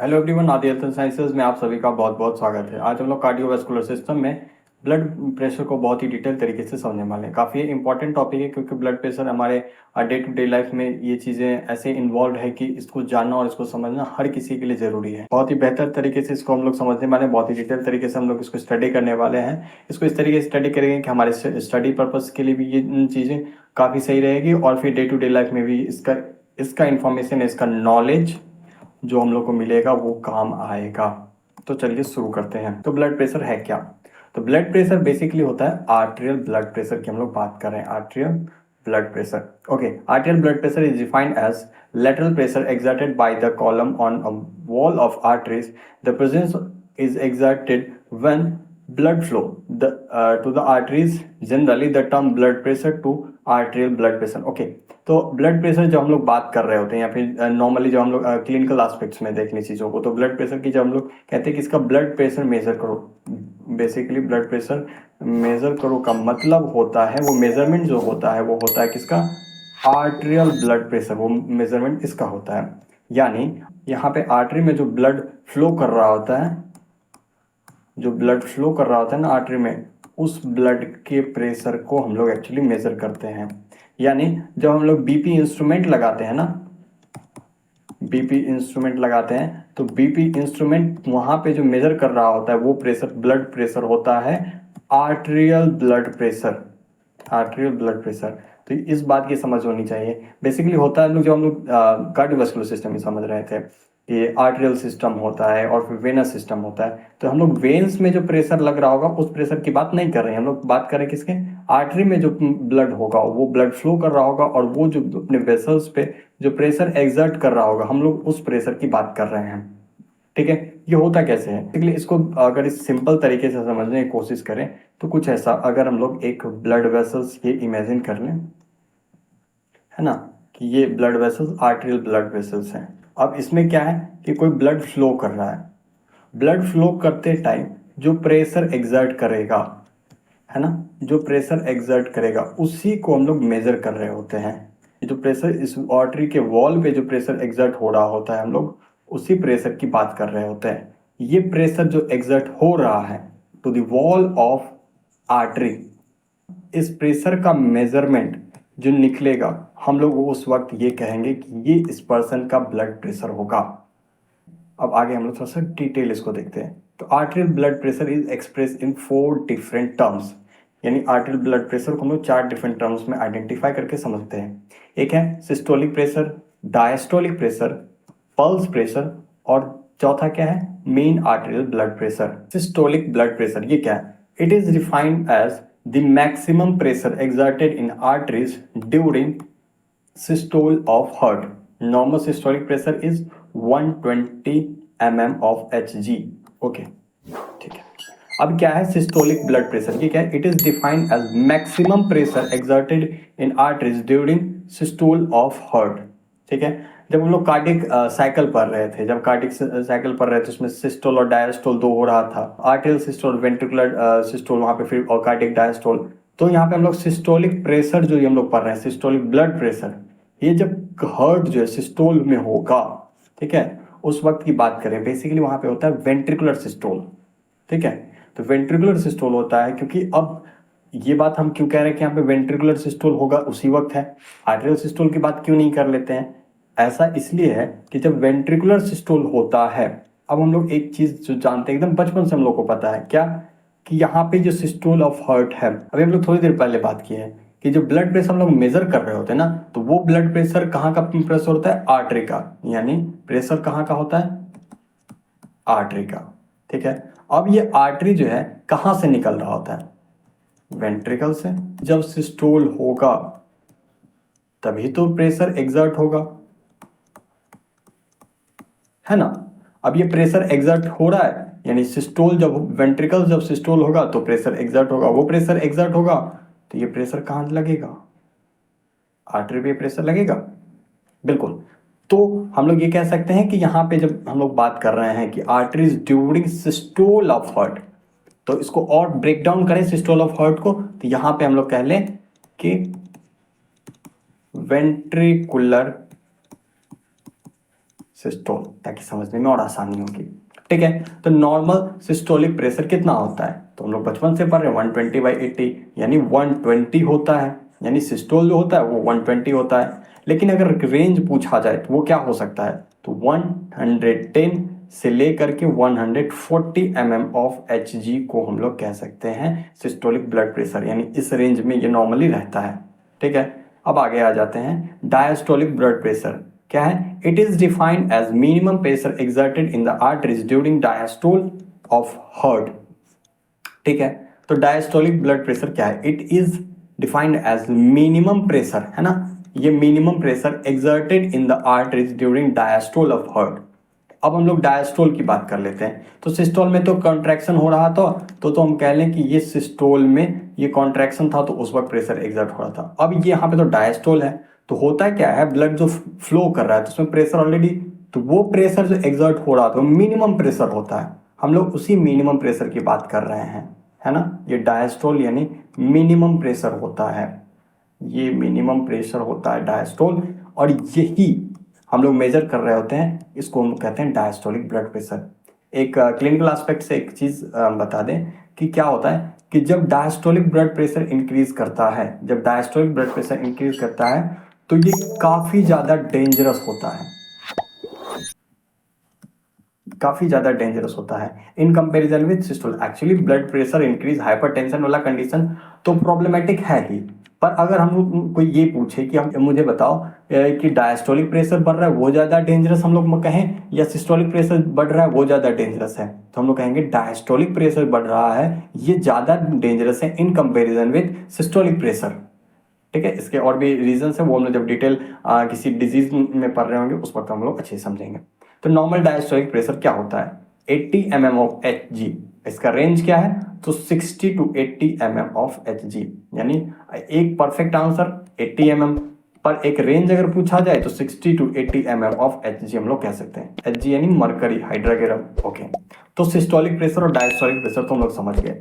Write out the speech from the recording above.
Hello everyone, आदि health and sciences में आप सभी का बहुत बहुत स्वागत है। आज हम लोग कार्डियोवास्कुलर सिस्टम में ब्लड प्रेशर को बहुत ही डिटेल तरीके से समझने वाले हैं। काफ़ी इंपॉर्टेंट टॉपिक है क्योंकि ब्लड प्रेशर हमारे डे टू डे लाइफ में ये चीज़ें ऐसे इन्वॉल्व है कि इसको जानना और इसको समझना हर किसी के लिए ज़रूरी है। बहुत ही बेहतर तरीके से इसको हम लोग समझने वाले हैं, बहुत ही डिटेल तरीके से हम लोग इसको स्टडी करने वाले हैं। इसको इस तरीके से स्टडी करेंगे कि हमारे स्टडी पर्पज़ के लिए भी ये चीज़ें काफ़ी सही रहेगी और फिर डे टू डे लाइफ में भी इसका इंफॉर्मेशन, इसका नॉलेज जो हम लोग को मिलेगा वो काम आएगा। तो चलिए शुरू करते हैं। तो ब्लड प्रेशर है क्या? तो ब्लड प्रेशर बेसिकली होता है आर्टेरियल ब्लड प्रेशर की हम लोग बात कर रहे हैं। Arterial blood pressure, okay. Arterial blood pressure is defined as lateral pressure exerted by the column on a wall of arteries. The presence is exerted when blood flow to the arteries. Generally the term blood pressure to arterial blood pressure, okay. तो blood pressure जब हम लोग बात कर रहे होते हैं या फिर नॉर्मली जब हम लोग क्लिनिकल एस्पेक्ट्स में देखने चीज़ों को, तो ब्लड प्रेशर की जब हम लोग कहते हैं कि इसका ब्लड प्रेशर मेजर करो, बेसिकली ब्लड प्रेशर मेजर करो का मतलब होता है, वो मेजरमेंट जो होता है वो होता है किसका? आर्टेरियल ब्लड प्रेशर, वो मेजरमेंट इसका होता है। यानी यहाँ पे आर्टरी में जो ब्लड फ्लो कर रहा होता है, जो ब्लड फ्लो कर रहा होता है ना आर्टरी में, उस ब्लड के प्रेशर को हम लोग एक्चुअली मेजर करते हैं। यानी जब हम लोग बीपी इंस्ट्रूमेंट लगाते हैं ना, बीपी इंस्ट्रूमेंट लगाते हैं तो बीपी इंस्ट्रूमेंट वहां पे जो मेजर कर रहा होता है वो प्रेशर, ब्लड प्रेशर होता है arterial blood pressure. Arterial blood pressure, तो इस बात की समझ होनी चाहिए। बेसिकली होता है, जो हम लोग कार्डियोवास्कुलर सिस्टम में समझ रहे थे कि आर्टेरियल सिस्टम होता है और फिर वेनस सिस्टम होता है, तो हम लोग वेन्स में जो प्रेशर लग रहा होगा उस प्रेशर की बात नहीं कर रहे हैं, हम लोग बात कर रहे हैं किसके? आर्टरी में जो ब्लड होगा वो ब्लड फ्लो कर रहा होगा और वो जो अपने वेसल्स पे जो प्रेशर एग्जर्ट कर रहा होगा, हम लोग उस प्रेशर की बात कर रहे हैं। ठीक है, ये होता कैसे है? इसलिए इसको अगर इस सिंपल तरीके से समझने की कोशिश करें तो कुछ ऐसा, अगर हम लोग एक ब्लड वेसल्स ये इमेजिन कर लें, है ना, कि ये blood vessels arterial blood vessels हैं। अब इसमें क्या है कि कोई ब्लड फ्लो कर रहा है, ब्लड फ्लो करते टाइम जो प्रेशर एग्जर्ट करेगा, है ना, जो प्रेशर एग्जर्ट करेगा उसी को हम लोग मेजर कर रहे होते हैं। ये जो प्रेशर इस आर्टरी के वॉल पे जो प्रेशर एग्जर्ट हो रहा होता है, हम लोग उसी प्रेशर की बात कर रहे होते हैं। ये प्रेशर जो एग्जर्ट हो रहा है to the wall of artery, इस प्रेशर का मेजरमेंट जो निकलेगा, हम लोग उस वक्त ये कहेंगे कि ये इस पर्सन का ब्लड प्रेशर होगा। अब आगे हम लोग थोड़ा सा डिटेल इसको देखते हैं। तो arterial blood pressure is express in 4 different terms, यानी आर्टेरियल ब्लड प्रेशर को हम लोग 4 डिफरेंट टर्म्स में आइडेंटिफाई करके समझते हैं। एक है systolic pressure, diastolic pressure, pulse pressure और चौथा क्या है? Mean arterial blood pressure. Systolic blood pressure ये क्या है? It is defined as the maximum pressure exerted in arteries during systole of heart. Normal systolic pressure is 120 mm of Hg. Okay, ठीक है। अब क्या है सिस्टोलिक ब्लड प्रेशर? ये क्या है? It is defined as maximum pressure exerted in arteries during systole of heart. ठीक है, जब हम लोग कार्डिक साइकिल पढ़ रहे थे, जब कार्डिक साइकिल पढ़ रहे थे उसमें सिस्टोल और डायस्टोल दो हो रहा था, आर्टेरियल सिस्टोल, वेंट्रिकुलर सिस्टोल, वहां पे फिर और कार्डिक डायस्टोल। तो यहाँ पे हम लोग सिस्टोलिक प्रेशर जो हम लोग पढ़ रहे हैं, सिस्टोलिक ब्लड प्रेशर, ये जब हार्ट जो है सिस्टोल में होगा, ठीक है, उस वक्त की बात करें, बेसिकली वहां पे होता है वेंट्रिकुलर सिस्टोल। ठीक है, तो वेंट्रिकुलर सिस्टोल होता है, क्योंकि अब ये बात हम क्यों कह रहे हैं कि यहाँ पे वेंट्रिकुलर सिस्टोल होगा उसी वक्त है, आर्टेरियल सिस्टोल की बात क्यों नहीं कर लेते हैं? ऐसा इसलिए है कि जब वेंट्रिकुलर सिस्टोल होता है, अब हम लोग एक चीज जो जानते हैं एकदम बचपन से हम लोग को पता है, क्या? कि यहाँ पे जो सिस्टोल ऑफ हार्ट है, अभी हम लोग थोड़ी देर पहले बात की है कि जो ब्लड प्रेशर हम लोग मेजर कर रहे होते हैं ना, तो वो ब्लड प्रेशर कहाँ का प्रेशर होता है? आर्टरी का, यानी प्रेशर कहाँ का होता है? आर्टरी का। ठीक है, अब ये आर्टरी जो है कहाँ से निकल रहा होता है? वेंट्रिकल से। जब सिस्टोल होगा तभी तो प्रेशर एग्जर्ट होगा, है ना। अब ये प्रेशर एग्जर्ट हो रहा है, यानी सिस्टोल, जब वेंट्रिकल, जब सिस्टोल होगा तो प्रेशर एग्जर्ट होगा, वो प्रेशर एग्जर्ट होगा तो ये प्रेशर कहाँ लगेगा? आर्टरी पे प्रेशर लगेगा, बिल्कुल। तो हम लोग ये कह सकते हैं कि यहाँ पे जब हम लोग बात कर रहे हैं कि arteries during systole of heart, तो इसको और ब्रेक डाउन करें सिस्टोल ऑफ हार्ट को, तो यहाँ पे हम लोग कह लें कि वेंट्रिकुलर सिस्टोल, ताकि समझने में और आसानी होगी। ठीक है, तो नॉर्मल सिस्टोलिक प्रेशर कितना होता है? तो हम लोग बचपन से पढ़ रहे हैं 120/80 यानी 120 होता है, यानी सिस्टोल जो होता है वो 120 होता है। लेकिन अगर रेंज पूछा जाए तो वो क्या हो सकता है? तो 110 से लेकर के 140 mm ऑफ Hg को हम लोग कह सकते हैं सिस्टोलिक ब्लड प्रेशर, यानी इस रेंज में ये नॉर्मली रहता है। ठीक है, अब आगे आ जाते हैं। डायस्टोलिक ब्लड प्रेशर क्या है? It is defined as minimum pressure exerted in the arteries during diastole of heart. ठीक है, तो डायस्टोलिक ब्लड प्रेशर क्या है? It is defined as minimum pressure, है ना, ये minimum pressure exerted in the arteries during diastole of heart. अब हम लोग डायस्टोल की बात कर लेते हैं। तो सिस्टोल में तो कॉन्ट्रैक्शन हो रहा था, तो हम कह लें कि ये सिस्टोल में ये कॉन्ट्रैक्शन था, तो उस वक्त प्रेशर एक्सर्ट हो रहा था। अब ये यहाँ पे तो डायस्टोल है, तो होता क्या है, ब्लड जो फ्लो कर रहा है तो उसमें प्रेशर ऑलरेडी, तो वो प्रेशर जो एक्सर्ट हो रहा था मिनिमम प्रेशर होता है। हम लोग उसी मिनिमम प्रेशर की बात कर रहे हैं, है ना। ये डायस्टोल यानी मिनिमम प्रेशर होता है, ये मिनिमम प्रेशर होता है डायस्टोल, और यही हम लोग मेजर कर रहे होते हैं, इसको हम कहते हैं डायस्टोलिक ब्लड प्रेशर। एक क्लिनिकल एस्पेक्ट से एक चीज बता दें कि क्या होता है कि जब डायस्टोलिक ब्लड प्रेशर इंक्रीज करता है, जब डायस्टोलिक ब्लड प्रेशर इंक्रीज करता है तो ये काफी ज्यादा डेंजरस होता है, काफी ज्यादा डेंजरस होता है in comparison with systole. Actually blood pressure increase hypertension वाला कंडीशन तो प्रॉब्लमेटिक है ही, पर अगर हम कोई ये पूछे कि हम मुझे बताओ कि डायस्टोलिक प्रेशर बढ़ रहा है वो ज्यादा डेंजरस हम लोग कहें, या सिस्टोलिक प्रेशर बढ़ रहा है वो ज्यादा डेंजरस है, तो हम लोग कहेंगे डायस्टोलिक प्रेशर बढ़ रहा है ये ज्यादा डेंजरस है in comparison with systolic pressure. ठीक है, इसके और भी रीजन है, वो हम लोग जब डिटेल किसी डिजीज में पढ़ रहे होंगे उस वक्त हम लोग अच्छे से समझेंगे। तो नॉर्मल डायस्टोलिक प्रेशर क्या होता है? 80 mm ऑफ Hg। इसका रेंज क्या है? तो 60 to 80 mm ऑफ Hg, यानी एक परफेक्ट आंसर 80 mm, पर एक रेंज अगर पूछा जाए तो 60 to 80 mm ऑफ Hg हम लोग कह सकते हैं। Hg यानी मरकरी हाइड्रोग्राम। ओके, तो सिस्टोलिक प्रेशर और डायस्टोलिक प्रेशर तो हम लोग समझ गए।